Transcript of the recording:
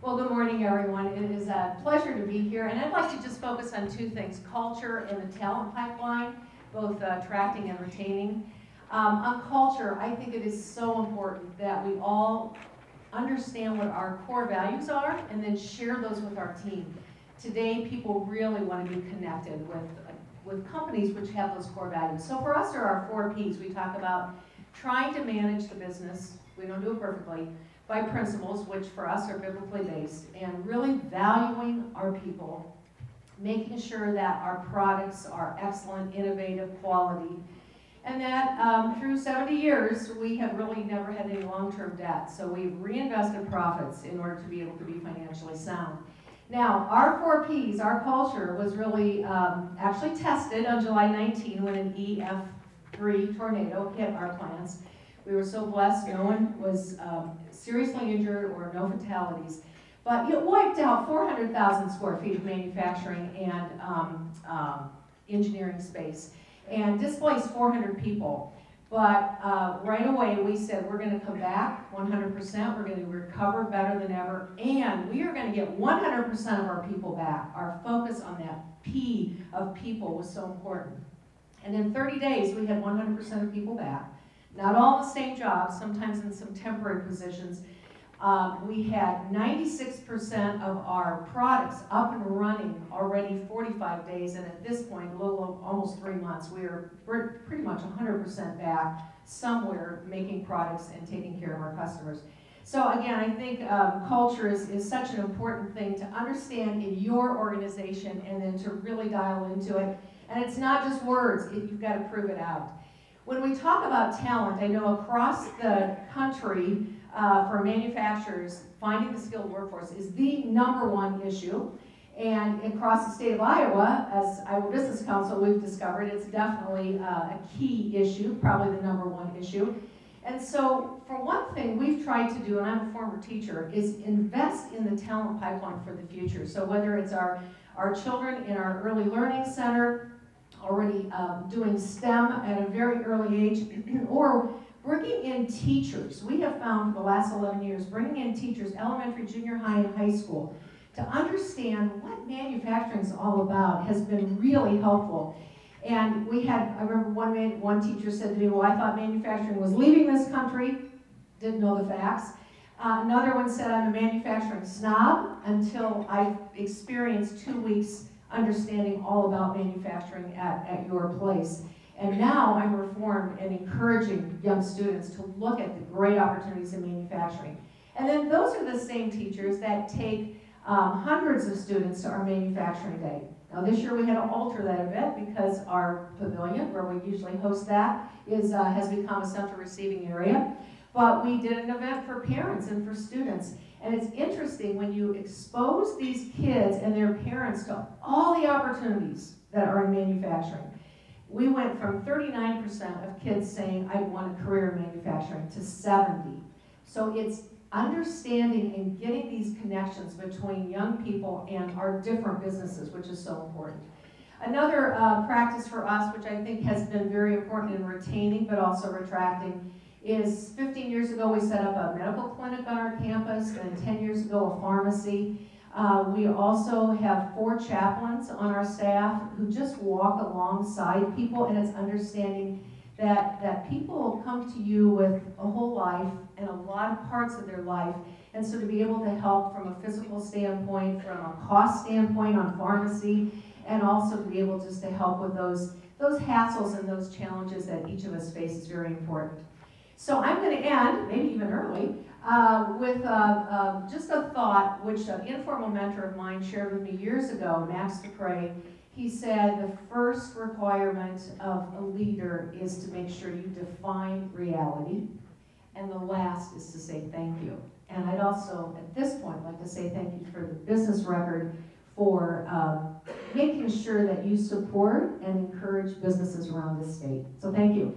Well, good morning, everyone. It is a pleasure to be here, and I'd like to just focus on two things: culture and the talent pipeline, both attracting and retaining. On culture, I think it is so important that we all understand what our core values are and then share those with our team. Today, people really want to be connected with companies which have those core values. So for us, there are 4 Ps. We talk about trying to manage the business. We don't do it perfectly. By principles, which for us are biblically based, and really valuing our people, making sure that our products are excellent, innovative, quality, and that through 70 years, we have really never had any long-term debt. So we've reinvested profits in order to be able to be financially sound. Now, our 4 Ps, our culture, was really actually tested on July 19 when an EF3 tornado hit our plants. We were so blessed, no one was seriously injured or no fatalities. But it wiped out 400,000 square feet of manufacturing and engineering space and displaced 400 people. But right away we said we're going to come back 100%, we're going to recover better than ever, and we are going to get 100% of our people back. Our focus on that P of people was so important. And in 30 days we had 100% of people back. Not all the same jobs, sometimes in some temporary positions. We had 96% of our products up and running already 45 days, and at this point, a little almost 3 months, we're pretty much 100% back somewhere making products and taking care of our customers. So again, I think culture is such an important thing to understand in your organization and then to really dial into it. And it's not just words, you've got to prove it out. When we talk about talent, I know across the country for manufacturers, finding the skilled workforce is the #1 issue. And across the state of Iowa, as Iowa Business Council, we've discovered it's definitely a key issue, probably the #1 issue. And so, for one thing we've tried to do, and I'm a former teacher, is invest in the talent pipeline for the future. So whether it's our children in our early learning center, already doing STEM at a very early age, or bringing in teachers. We have found for the last 11 years, bringing in teachers, elementary, junior high, and high school, to understand what manufacturing is all about has been really helpful. And we had, I remember one teacher said to me, well, I thought manufacturing was leaving this country, didn't know the facts. Another one said, I'm a manufacturing snob until I experienced 2 weeks understanding all about manufacturing at your place. And now I'm reformed and encouraging young students to look at the great opportunities in manufacturing. And then those are the same teachers that take hundreds of students to our manufacturing day. Now this year we had to alter that a bit because our pavilion, where we usually host that, has become a central receiving area. But we did an event for parents and for students. And it's interesting when you expose these kids and their parents to all the opportunities that are in manufacturing. We went from 39% of kids saying, I want a career in manufacturing, to 70%. So it's understanding and getting these connections between young people and our different businesses, which is so important. Another practice for us, which I think has been very important in retaining but also retracting, is 15 years ago we set up a medical clinic on our campus, and 10 years ago a pharmacy. We also have 4 chaplains on our staff who just walk alongside people, and it's understanding that people come to you with a whole life and a lot of parts of their life, and so to be able to help from a physical standpoint, from a cost standpoint on pharmacy, and also to be able just to help with those hassles and those challenges that each of us face is very important. So I'm going to end, maybe even early, with just a thought which an informal mentor of mine shared with me years ago, Max DePrey. He said the first requirement of a leader is to make sure you define reality, and the last is to say thank you. And I'd also, at this point, like to say thank you for the business record for making sure that you support and encourage businesses around the state. So thank you.